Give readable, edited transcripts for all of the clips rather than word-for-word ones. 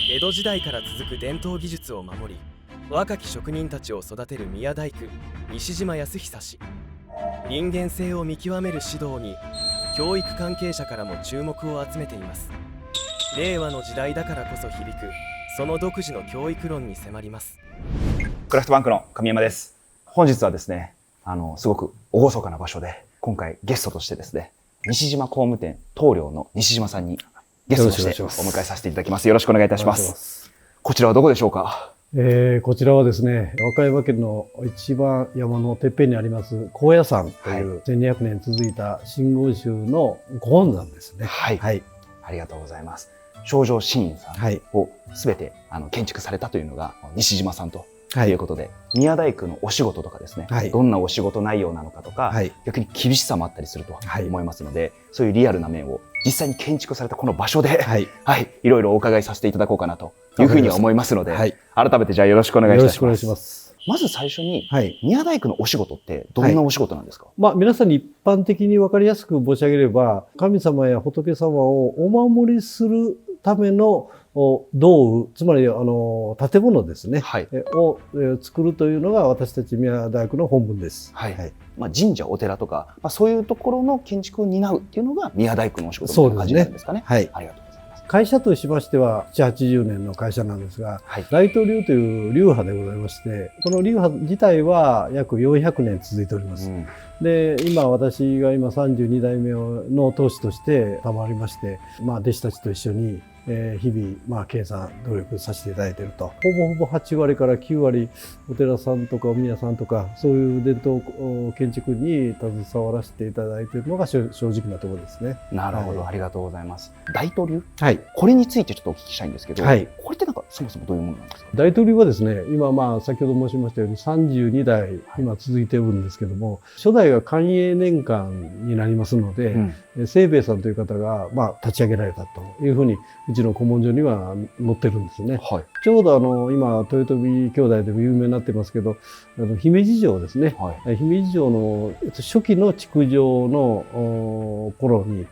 江戸時代から続く伝統技術を守り、若き職人たちを育てる宮大工西島康久氏。人間性を見極める指導に教育関係者からも注目を集めています。令和の時代だからこそ響くその独自の教育論に迫ります。クラフトバンクの神山です。本日はですね、すごく厳かな場所で、今回ゲストとしてですね、西島工務店棟梁の西島さんにゲストとしてお迎えさせていただきます。よろしくお願いいたします。こちらはどこでしょうか？こちらはですね、和歌山県の一番山のてっぺんにあります高野山という1200年続いた真言宗のご本山ですね。はい。はい、ありがとうございます。正常真院さんをすべて建築されたというのが西島さんということで、宮大工のお仕事とかですね、どんなお仕事内容なのかとか、逆に厳しさもあったりすると思いますので、そういうリアルな面を実際に建築されたこの場所で、いろいろお伺いさせていただこうかなというふうには思いますので、改めてじゃあよろしくお願いいたします。よろしくお願いします。まず最初に、宮大工のお仕事ってどんなお仕事なんですか？皆さんに一般的に分かりやすく申し上げれば、神様や仏様をお守りするための道具、つまり建物ですね、を作るというのが私たち宮大工の本分です。神社、お寺とか、そういうところの建築を担うっていうのが宮大工のお仕事みたいな感じなんですかね。ありがとうございます。会社としましては7、80年の会社なんですが、大東流という流派でございまして、この流派自体は約400年続いております。で、私が今32代目の当主として賜りまして、弟子たちと一緒に日々、計算、努力させていただいていると。ほぼ8割から9割、お寺さんとかお宮さんとか、そういう伝統建築に携わらせていただいているのが正直なところですね。なるほど、ありがとうございます。大東流、これについてちょっとお聞きしたいんですけど、これってそもそもどういうものなんですか？大東流はですね、今先ほど申しましたように32代、今続いているんですけども、初代が寛永年間になりますので、清兵衛さんという方が、立ち上げられたというふうに、うちの古文書には載ってるんですね。ちょうど今、豊臣兄弟でも有名になってますけど、姫路城ですね。姫路城の初期の築城の頃に、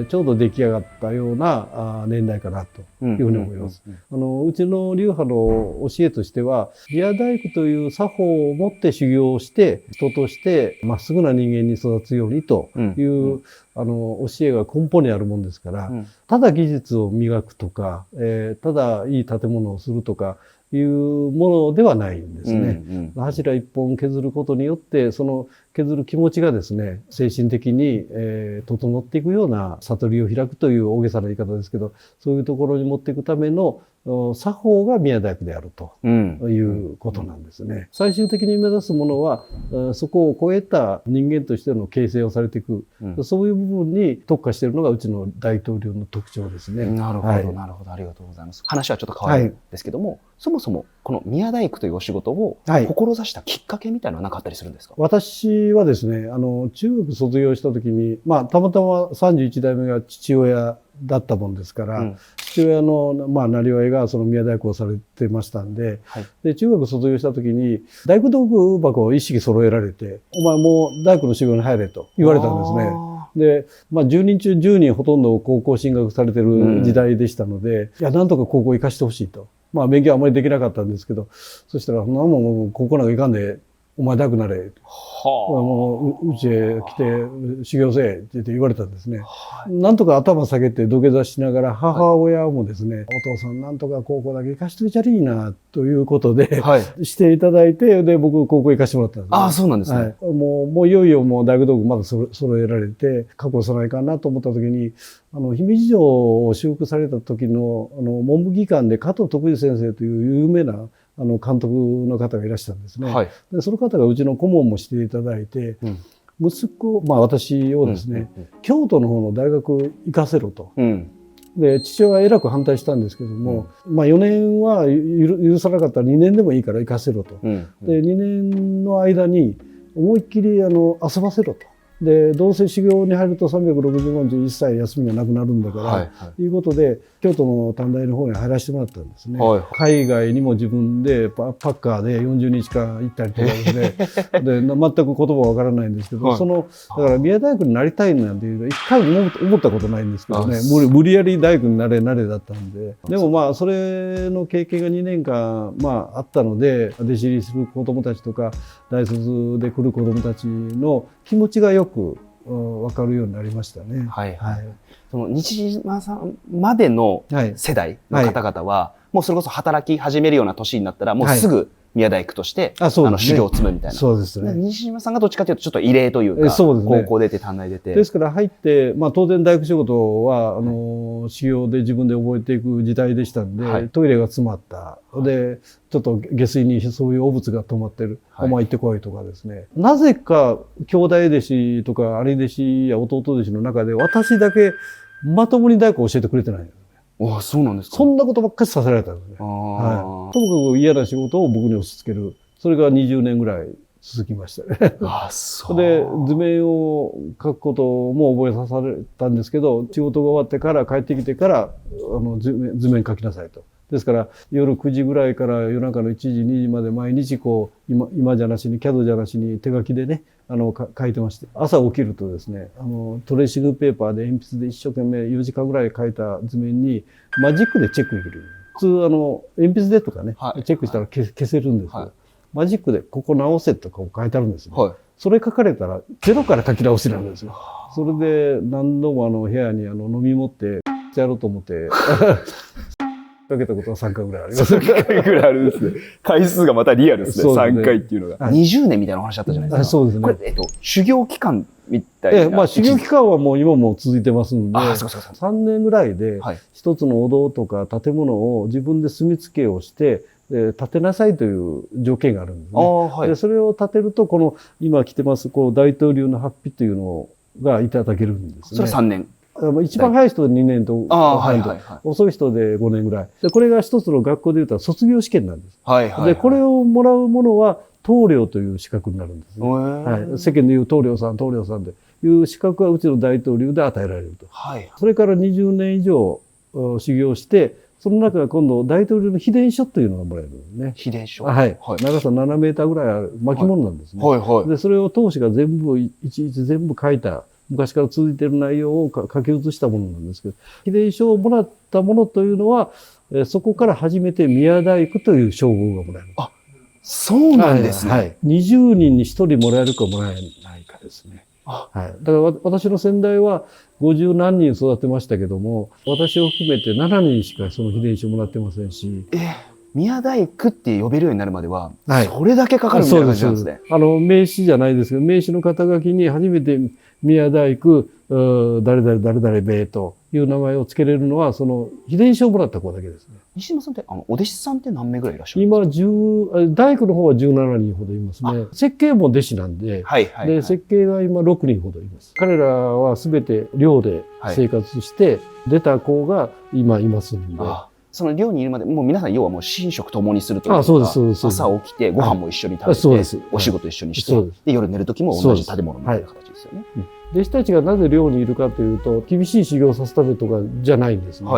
ちょうど出来上がったような年代かなというふうに思います。うちの流派の教えとしては、宮大工という作法を持って修行をして、人としてまっすぐな人間に育つようにという教えが根本にあるもんですから、ただ技術を磨くとか、ただいい建物をするとかいうものではないんですね。柱一本削ることによって、その削る気持ちがですね、精神的に整っていくような悟りを開くという大げさな言い方ですけど、そういうところに持っていくための作法が宮大工であるということなんですね。最終的に目指すものは、そこを超えた人間としての形成をされていく、そういう部分に特化しているのがうちの大東流の特徴ですね。なるほど、なるほど。ありがとうございます。話はちょっと変わるんですけども、そもそもこの宮大工というお仕事を志したきっかけみたいなのは何かあったりするんですか？私はですね、中学卒業した時に、たまたま31代目が父親だったもんですから、父親のなりわいがその宮大工をされてましたんで、で中学卒業した時に大工道具箱を一式揃えられて、お前もう大工の修行に入れと言われたんですね。で、10人中10人ほとんど高校進学されてる時代でしたので、いや、なんとか高校行かしてほしいと。勉強はあまりできなかったんですけど、そしたら、もう高校なんか行かんで、お前大工なれ。もうちへ来て修行せえって言われたんですね。なんとか頭下げて土下座しながら、母親もですね、お父さんなんとか高校だけ行かしといちゃりいなということで、していただいて、で僕高校行かしてもらったんですね。そうなんですね。もういよいよもう大工道具まだ揃えられて、確保さないかなと思った時に、姫路城を修復された時の文部技官で加藤徳次先生という有名な監督の方がいらっしゃるんですね。でその方がうちの顧問もしていただいて、息子、私をですね、京都の方の大学行かせろと。で父親はえらく反対したんですけども、4年は許さなかったら2年でもいいから行かせろと。で2年の間に思いっきり遊ばせろと。でどうせ修行に入ると365日一切休みがなくなるんだから、はいということで京都の短大の方に入らせてもらったんですね。はい、海外にも自分でパッカーで40日間行ったりとかですねで全く言葉わからないんですけど、はい、だから宮大工になりたいなんていうのは一回も思ったことないんですけどね、無理やり大工になれだったんで、でもまあそれの経験が2年間あったので、弟子入りする子どもたちとか大卒で来る子どもたちの気持ちがよく分かるようになりましたね。はいはい。その西島さんまでの世代の方々は、もうそれこそ働き始めるような年になったら、もうすぐ宮大工として修行を積むみたいな。そうですね。西島さんがどっちかというとちょっと異例というか、高校出て短大出て。ですから入って、当然大工仕事は修行で自分で覚えていく時代でしたんで、トイレが詰まった。で、ちょっと下水にそういう汚物が止まってる。お前行ってこいとかですね。なぜか兄弟弟子とか兄弟子や弟弟子の中で私だけまともに大工を教えてくれてない。ああ、そうなんですか。そんなことばっかりさせられたんですね。ともかく嫌な仕事を僕に押し付ける。それが20年ぐらい続きましたね。ああ、そう。で、図面を描くことも覚えさせられたんですけど、仕事が終わってから帰ってきてから、図面描きなさいと。ですから夜9時ぐらいから夜中の1時2時まで毎日今じゃなしにCADじゃなしに手書きでね書いてまして、朝起きるとですねトレーシングペーパーで鉛筆で一生懸命4時間ぐらい書いた図面にマジックでチェックできる。普通鉛筆でとかね、チェックしたら消せるんですけど、マジックでここ直せとか書いてあるんですよ、それ書かれたらゼロから書き直しなんですよ。それで何度も部屋に飲み持ってやろうと思ってかけたことは3回ぐらいあります。3回ぐらいあるんですね。回数がまたリアルですね。3回っていうのが。20年みたいなお話あったじゃないですか。そうですね。これ、修行期間みたいな。修行期間はもう今も続いてますんで、3年ぐらいで一つのお堂とか建物を自分で住み付けをして建てなさいという条件があるんですね。でそれを建てると今着てます大統領の法被というのがいただけるんですね。それ3年。一番早い人で2年と、遅い人で5年ぐらい。で、これが一つの学校で言うと卒業試験なんです。で、これをもらうものは、棟梁という資格になるんですね。世間でいう棟梁さんという資格はうちの大統領で与えられると。それから20年以上修行して、その中が今度大統領の秘伝書というのがもらえるんですね。秘伝書。長さ7メーターぐらいある巻物なんですね。で、それを当主が全部、いちいち全部書いた。昔から続いている内容を書き写したものなんですけど、秘伝書をもらったものというのは、そこから初めて宮大工という称号がもらえる。あ、そうなんですね。20人に1人もらえるかもらえないかですね。だから私の先代は50何人育てましたけども、私を含めて7人しかその秘伝書もらってませんし。宮大工って呼べるようになるまでは、それだけかかるみたいな感じなんですね。名刺じゃないですけど、名刺の肩書きに初めて宮大工、誰々べという名前を付けれるのは、その秘伝書をもらった子だけですね。西島さんって、お弟子さんって何名ぐらいいらっしゃるんですか？今、大工の方は17人ほどいますね。設計も弟子なんで、で、設計が今6人ほどいます。彼らは全て寮で生活して、出た子が今いますんで。その寮にいるまで、もう皆さん要はもう寝食共にするというか、朝起きてご飯も一緒に食べて、お仕事一緒にして、で夜寝る時も同じ建物みたいな形ですよね。弟子たちがなぜ寮にいるかというと、厳しい修行をさせるためとかじゃないんですね。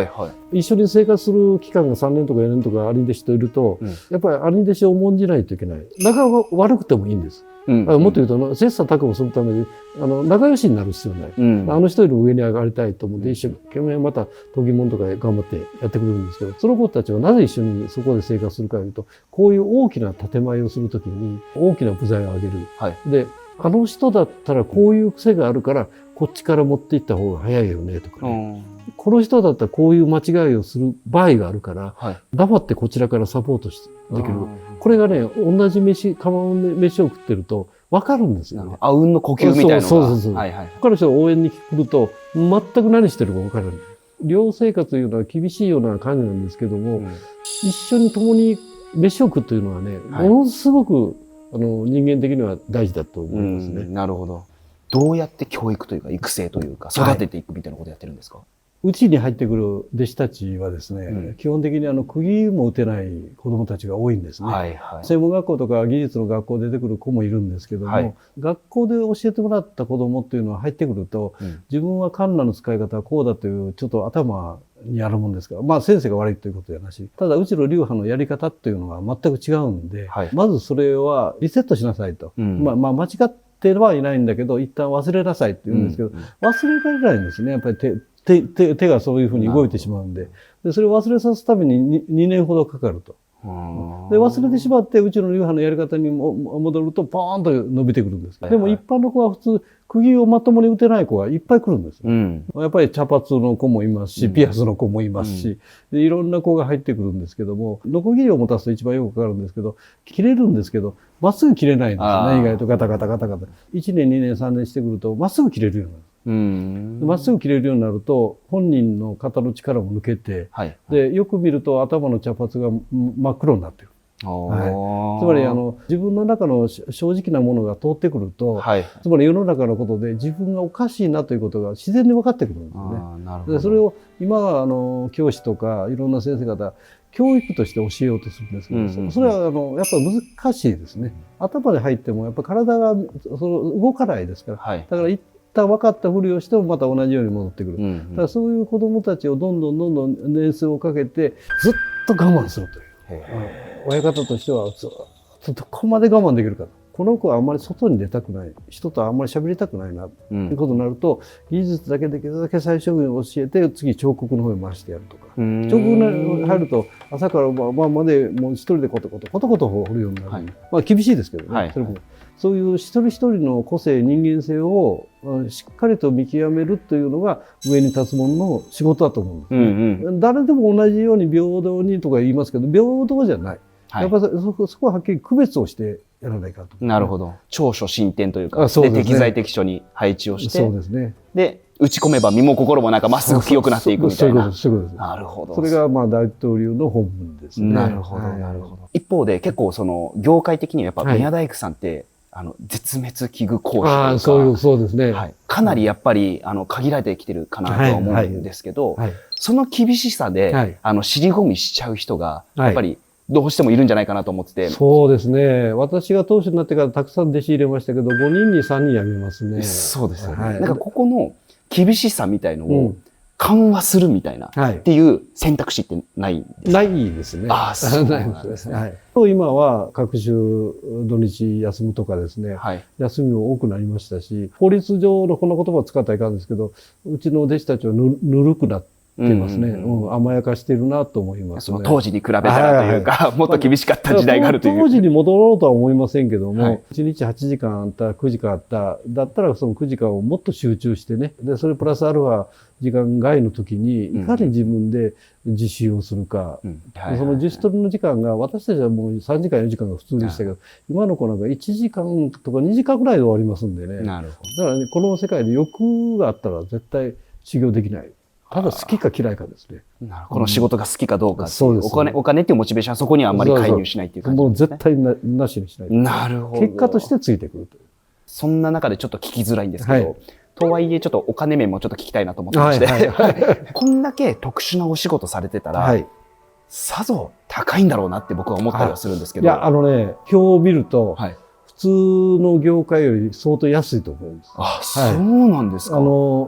一緒に生活する期間が3年とか4年とか兄弟子といると、やっぱり兄弟子を重んじないといけない。仲が悪くてもいいんです。もっと言うと、切磋琢磨するために、仲良しになる必要ない。あの人よりも上に上がりたいと思って、一生懸命また、研ぎ物とか頑張ってやってくれるんですけど、その子たちはなぜ一緒にそこで生活するかというと、こういう大きな建前をするときに、大きな部材をあげる。で、あの人だったらこういう癖があるから、こっちから持っていった方が早いよね、とかね。この人だったらこういう間違いをする場合があるから、黙ってこちらからサポートできる。これがね、同じ釜の飯を食ってると分かるんですよね。あうんの呼吸みたいなのが。他の人が応援に来ると、全く何してるか分からない。寮生活というのは厳しいような感じなんですけども、一緒に共に飯を食うというのはね、ものすごく人間的には大事だと思いますね。なるほど。どうやって教育というか育成というか育てていくみたいなことやってるんですか？うちに入ってくる弟子たちはですね、基本的に釘も打てない子供たちが多いんですね。専門学校とか技術の学校で出てくる子もいるんですけども、学校で教えてもらった子供っていうのは入ってくると、自分はカンナの使い方はこうだというちょっと頭にあるもんですから、まあ先生が悪いということじゃなし、ただうちの流派のやり方っていうのが全く違うんで、まずそれはリセットしなさいと。まあ間違ってはいないんだけど、一旦忘れなさいって言うんですけど、忘れられないんですね。やっぱり手がそういうふうに動いてしまうんで。それを忘れさすために2年ほどかかると。で、忘れてしまって、うちの流派のやり方に戻ると、ポーンと伸びてくるんです。でも一般の子は普通、釘をまともに打てない子がいっぱい来るんです。やっぱり茶髪の子もいますし、ピアスの子もいますし、でいろんな子が入ってくるんですけども、ノコギリを持たすと一番よくかかるんですけど、切れるんですけど、まっすぐ切れないんですよね、意外とガタガタガタガタ。1年、2年、3年してくると、まっすぐ切れるようになる。まっすぐ切れるようになると本人の肩の力も抜けて、でよく見ると頭の茶髪が真っ黒になってる。つまり自分の中の正直なものが通ってくると、つまり世の中のことで自分がおかしいなということが自然に分かってくるんですね。でそれを今は教師とかいろんな先生方教育として教えようとするんですけど、それはやっぱり難しいですね。頭で入ってもやっぱり体が動かないですから、だから一旦分かったふりをしてもまた同じように戻ってくる。だからそういう子どもたちをどんどん年数をかけてずっと我慢するという。親方としてはどこまで我慢できるかと。この子はあんまり外に出たくない、人とあんまり喋りたくないなということになると、技術だけできるだけ最小限教えて次彫刻の方に回してやるとか、彫刻に入ると朝から晩までもう一人でコトコト掘るようになる。まあ厳しいですけどね。そういう一人一人の個性、人間性をしっかりと見極めるというのが上に立つ者の仕事だと思うんですね。誰でも同じように平等にとか言いますけど、平等じゃない。やっぱりそこははっきり区別をしてやらないかと。なるほど。長所進展というか、で適材適所に配置をして、で打ち込めば身も心もなんかまっすぐ清くなっていくみたいな。そういうことです。なるほど。それがまあ大統領の本分ですね。なるほど、なるほど。一方で結構その業界的にはやっぱ宮大工さんって絶滅危惧講師というか、そうですね。かなりやっぱり限られてきてるかなとは思うんですけど、その厳しさで尻込みしちゃう人がやっぱりどうしてもいるんじゃないかなと思ってて。そうですね。私が当主になってからたくさん弟子入れましたけど、5人に3人辞めますね。そうですよね。なんかここの厳しさみたいのを緩和するみたいなっていう選択肢ってないんですか？ないですね。そうなんですね。今は各種土日休むとかですね、休みも多くなりましたし、法律上のこの言葉を使ったらいかんですけど、うちの弟子たちはぬるくなってますね。甘やかしてるなと思いますね。当時に比べたらというか、もっと厳しかった時代があるという。当時に戻ろうとは思いませんけども、1日8時間あった、9時間あった、だったらその9時間をもっと集中してね、で、それプラスアルファ時間外の時に、いかに自分で自習をするか。その自主トレの時間が、私たちはもう3時間、4時間が普通でしたけど、今の子なんか1時間とか2時間ぐらいで終わりますんでね。だからね、この世界で欲があったら絶対修行できない。ただ好きか嫌いかですね。この仕事が好きかどうかっていう、お金っていうモチベーションはそこにはあんまり介入しないっていう感じですね。もう絶対なしにしない。なるほど。結果としてついてくるという。そんな中でちょっと聞きづらいんですけど、とはいえちょっとお金面もちょっと聞きたいなと思ってまして、こんだけ特殊なお仕事されてたら、さぞ高いんだろうなって僕は思ったりはするんですけど。いや、表を見ると、普通の業界より相当安いと思います。あ、そうなんですか。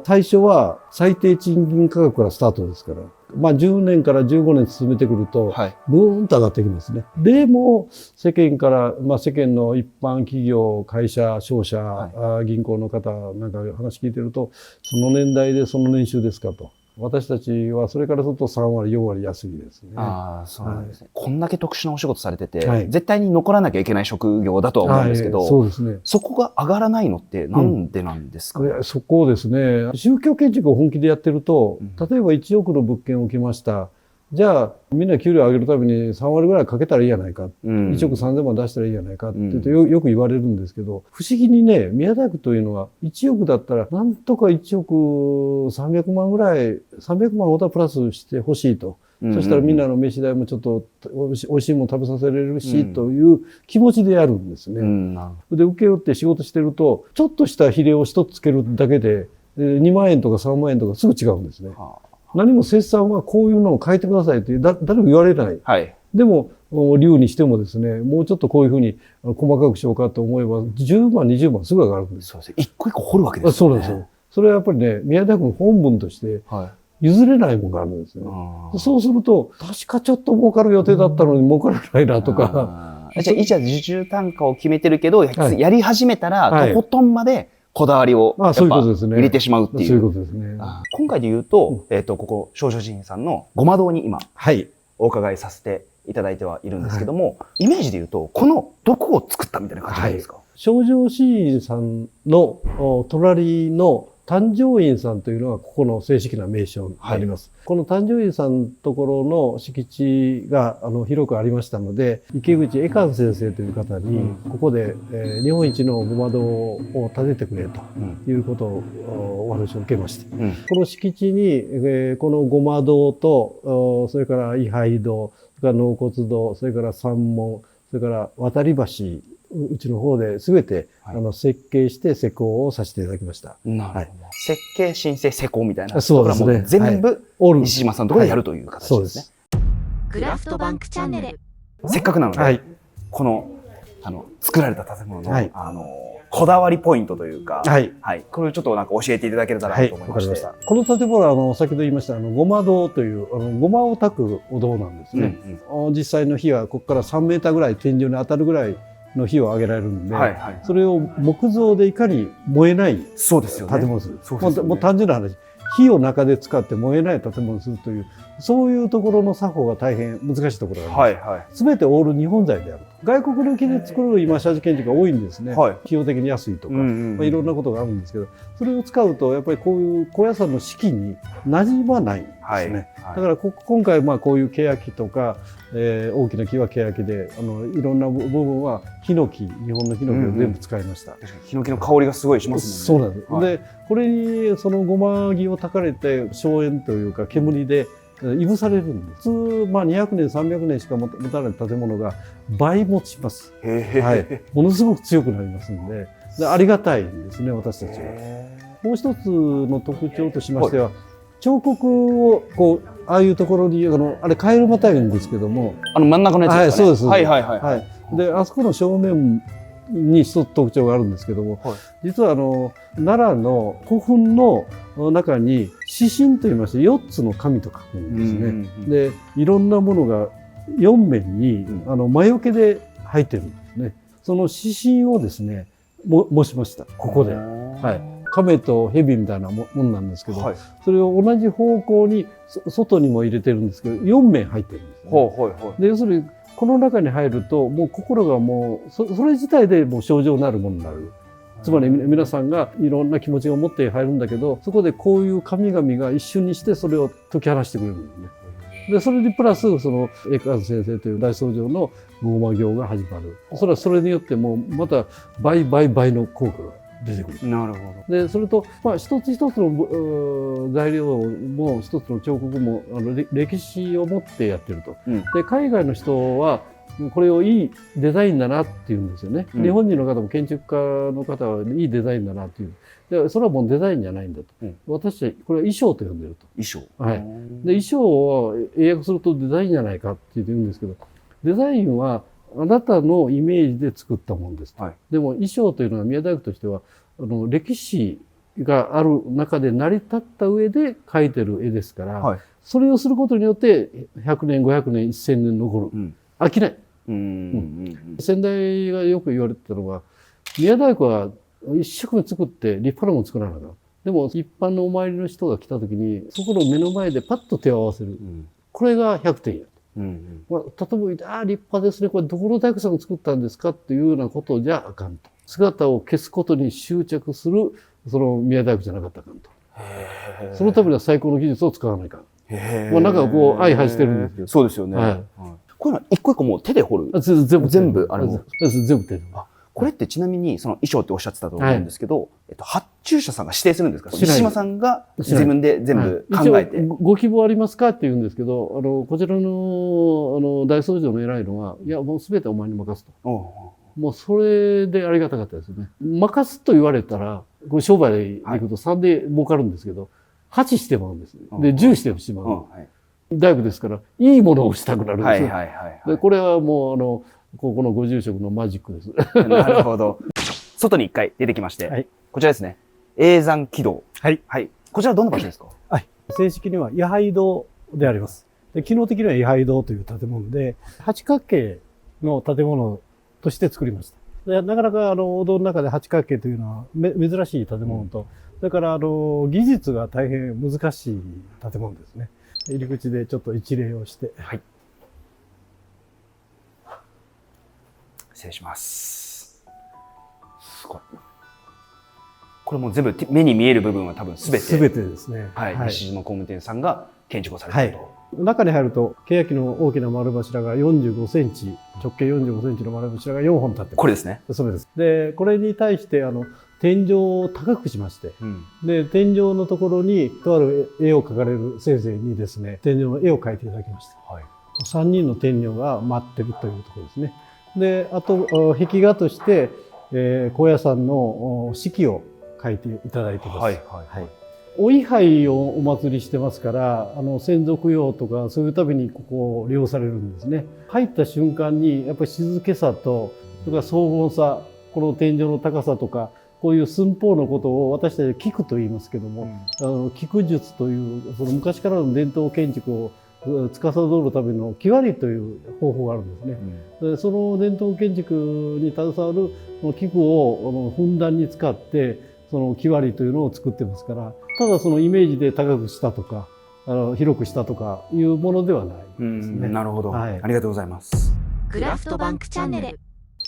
最初は最低賃金価格からスタートですから、まあ10年から15年進めてくると、ブーンと上がってきますね。でも、世間から、まあ世間の一般企業、会社、商社、銀行の方なんか話聞いてると、その年代でその年収ですかと。私たちはそれからすると3割、4割安いですね。そうなんですね。こんだけ特殊なお仕事されてて、絶対に残らなきゃいけない職業だとは思うんですけど、そこが上がらないのってなんでなんですか？そこですね。宗教建築を本気でやってると、例えば1億の物件を置きました。じゃあ、みんな給料上げるために3割ぐらいかけたらいいやないか。1億3000万出したらいいやないかって言うとよく言われるんですけど、不思議にね、宮大工というのは1億だったら、なんとか1億300万ぐらい、300万をプラスしてほしいと。そしたらみんなの飯代もちょっと美味しいもの食べさせられるし、という気持ちでやるんですね。で、請け負って仕事してると、ちょっとした比例を一つつけるだけで、2万円とか3万円とかすぐ違うんですね。何も切断はこういうのを書いてくださいって誰も言われない。はい。でも、竜にしてもですね、もうちょっとこういうふうに細かくしようかと思えば、10万、20万すぐ上がるんです。そうですね。一個一個掘るわけですよね。そうなんですよ。それはやっぱりね、宮大工の本分として譲れないものがあるんですね。そうすると、確かちょっと儲かる予定だったのに儲からないなとか。じゃあ、受注単価を決めてるけど、やり始めたら、とことんまでこだわりをやっぱ入れてしまうっていう。そういうことですね。今回で言うと、ここ、少女寺院さんのごま堂に今、お伺いさせていただいてはいるんですけども、イメージで言うと、このどこを作ったみたいな感じなんですか？少女寺院さんの隣の誕生院さんというのがここの正式な名称になります。この誕生院さんのところの敷地が広くありましたので、池口恵寛先生という方に、ここで日本一のごま堂を建ててくれということをお話を受けまして、この敷地にこのごま堂と、それから位牌堂、それから納骨堂、それから山門、それから渡り橋、うちの方で全て、設計して施工をさせていただきました。なるほど。設計、申請、施工みたいな。そうですね。全部、西島さんのところでやるという形ですね。クラフトバンクチャンネル。せっかくなので、この、作られた建物の、こだわりポイントというか、これをちょっとなんか教えていただければなと思いまして。この建物は、先ほど言いました、ごま堂という、ごまを炊くお堂なんですね。実際の火は、ここから3メーターぐらい天井に当たるぐらい、の火を上げられるんで、それを木造でいかに燃えない建物にする。もう単純な話、火を中で使って燃えない建物にするという、そういうところの作法が大変難しいところがあります。すべてオール日本材である。外国の木で作る今、社寺建築が多いんですね。費用的に安いとか、いろんなことがあるんですけど、それを使うと、やっぱりこういう高野山の四季に馴染まないんですね。だから今回、こういう欅とか、大きな木は欅で、いろんな部分はヒノキ、日本のヒノキを全部使いました。ヒノキの香りがすごいしますもんね。そうなんです。で、これにそのごま木を焚かれて、硝煙というか煙で、いぶされるんです。普通、200年、300年しか持たない建物が倍持ちます。ものすごく強くなりますんで、ありがたいんですね、私たちは。もう一つの特徴としましては、彫刻を、ああいうところに、あれ、カエルまたぐんですけども。真ん中のやつですかね。そうです。で、あそこの正面に一つ特徴があるんですけども、実は奈良の古墳の中に指針といいまして4つの紙と書くんですね。で、いろんなものが4面に魔除けで入ってるんですね。その指針をですね、模しました。ここで。亀と蛇みたいなもんなんですけど、それを同じ方向に外にも入れてるんですけど、4面入ってるんですね。で、要するにこの中に入ると、もう心がもう、それ自体でもう症状なるものになる。つまり皆さんがいろんな気持ちを持って入るんだけど、そこでこういう神々が一瞬にしてそれを解き放してくれるんですね。で、それにプラス、恵観先生という大僧正のごま行が始まる。それによってもうまた倍の効果が出てくる。なるほど。で、それと、一つ一つの材料も、一つの彫刻も、歴史を持ってやってると。で、海外の人は、これをいいデザインだなって言うんですよね。日本人の方も建築家の方はいいデザインだなっていう。で、それはもうデザインじゃないんだと。私たち、これは衣装と呼んでると。衣装。で、衣装を英訳するとデザインじゃないかって言うんですけど、デザインは、あなたのイメージで作ったものです。でも衣装というのは宮大工としては歴史がある中で成り立った上で描いてる絵ですから、それをすることによって100年500年1000年残る、飽きない、先代がよく言われてたのは宮大工は一生懸命作って立派なもの作らなかった。でも一般のお参りの人が来た時にそこの目の前でパッと手を合わせる、これが100点や。例えば、立派ですね。これ、どこの大工さんが作ったんですかっていうようなことじゃあかんと。姿を消すことに執着する、宮大工じゃなかったらあかんと。そのためには最高の技術を使わないかん。なんか相反してるんですけど。そうですよね。こういうのは一個一個もう手で彫る？全部、全部手で。これってちなみに、衣装っておっしゃってたと思うんですけど、発注者さんが指定するんですか？西島さんが自分で全部考えて。ご希望ありますかって言うんですけど、こちらの、大僧正の偉いのは、いや、もうすべてお前に任すと。もうそれでありがたかったですね。任すと言われたら、これ商売でいくと3で儲かるんですけど、8してまうんです。で、10してしまう。大工ですから、いいものをしたくなるんですよ。で、これはもう、ここのご住職のマジックです。なるほど。外に一回出てきまして、こちらですね。永山軌道。はい。はい。こちらはどんな場所ですか？はい。正式には位牌堂であります。で、機能的には位牌堂という建物で、八角形の建物として作りました。で、なかなかお堂の中で八角形というのは珍しい建物と、それから技術が大変難しい建物ですね。入り口でちょっと一礼をして。はい。失礼します。すごい。これもう全部目に見える部分は多分全てですね。はい。西島工務店さんが建築をされたと。はい、中に入ると、欅の大きな丸柱が45センチ、直径45センチの丸柱が4本立ってます。これですね。そうです。で、これに対して天井を高くしまして、で、天井のところにとある絵を描かれる先生にですね、天井の絵を描いていただきました。はい、3人の天女が待ってるというところですね。で、あと、壁画として、高野山の四季を書いていただいてます。はいはいはい、お位牌をお祭りしてますから、先祖供養とかそういうためにここを利用されるんですね。入った瞬間にやっぱり静けさと、それから荘厳さ、この天井の高さとか、こういう寸法のことを私たちは菊と言いますけども、菊術というその昔からの伝統建築を司るための木割りという方法があるんですね。でその伝統建築に携わるその菊をふんだんに使ってその木割りというのを作ってますから、ただそのイメージで高くしたとか広くしたとかいうものではないですね。なるほど、はい、ありがとうございます。クラフトバンクチャンネル。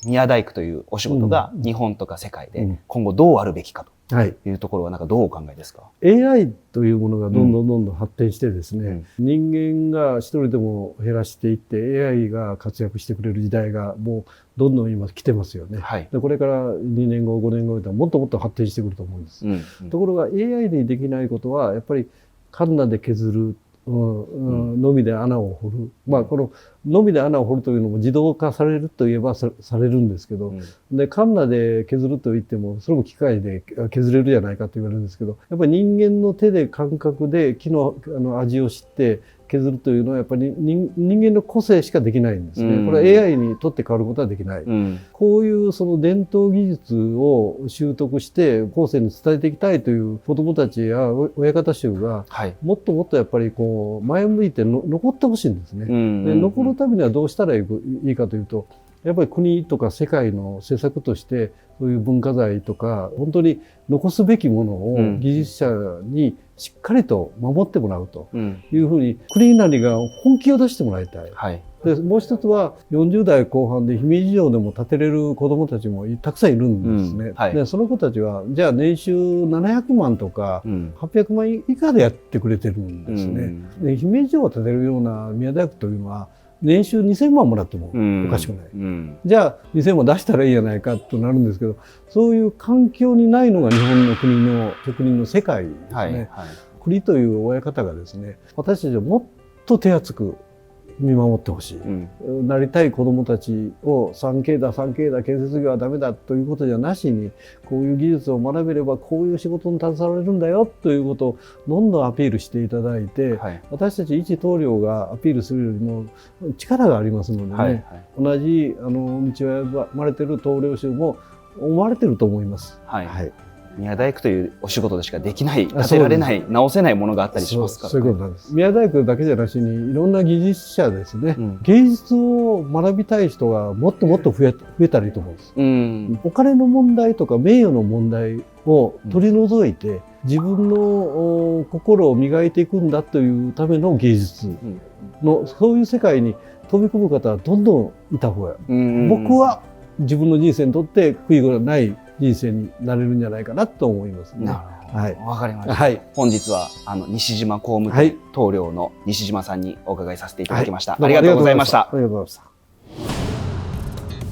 宮大工というお仕事が日本とか世界で今後どうあるべきかというところはなんかどうお考えですか？ AI というものがどんどん発展してですね、人間が一人でも減らしていって AI が活躍してくれる時代がもうどんどん今来てますよね。はい、でこれから2年後5年後ではもっともっと発展してくると思うんです。ところが AI にできないことはやっぱりカンナで削るのみで穴を掘る、まあこののみで穴を掘るというのも自動化されるといえばされるんですけど、でカンナで削るといってもそれも機械で削れるじゃないかと言われるんですけど、やっぱり人間の手で感覚で木の味を知って削るというのはやっぱり人間の個性しかできないんですね。これは AI にとって変わることはできない。こういうその伝統技術を習得して後世に伝えていきたいという子どもたちや親方衆がもっともっとやっぱりこう前向いて残ってほしいんですね。で残るためにはどうしたらいいかというと、やっぱり国とか世界の政策としてそういう文化財とか本当に残すべきものを技術者にしっかりと守ってもらうというふうに国なりが本気を出してもらいたい。はい、でもう一つは40代後半で姫路城でも建てれる子どもたちもたくさんいるんですね。はい、でその子たちはじゃあ年収700万とか800万以下でやってくれてるんですね。で姫路城を建てるような宮大工というのは年収2000万もらってもおかしくない。じゃあ2000万出したらいいじゃないかとなるんですけど、そういう環境にないのが日本の国の職人の世界ですね。はいはい、国という親方がですね、私たちをもっと手厚く見守ってほしい、なりたい子どもたちを 3K だ建設業はダメだということじゃなしに、こういう技術を学べればこういう仕事に携われるんだよということをどんどんアピールしていただいて、はい、私たち一棟梁がアピールするよりも力がありますのでね、はいはい、同じ道を生まれてる棟梁衆も思われてると思います。はいはい、宮大工というお仕事でしかできない、建てられない、直せないものがあったりしますからね。そういうことなんです。宮大工だけじゃなしにいろんな技術者ですね、芸術を学びたい人がもっともっと増えたらいいと思うんです。お金の問題とか名誉の問題を取り除いて、自分の心を磨いていくんだというための芸術の、そういう世界に飛び込む方はどんどんいた方が、僕は自分の人生にとって悔いがない人生になれるんじゃないかなと思いますね。はい、わかりました。はい、本日は西島工務店棟梁の西島さんにお伺いさせていただきました。ありがとうございました。ありがとうございました。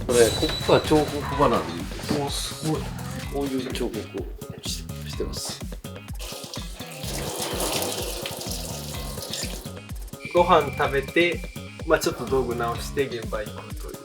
これここが彫刻場なんです。もうすごいこういう彫刻をしてます。ご飯食べて、ちょっと道具直して現場行くという。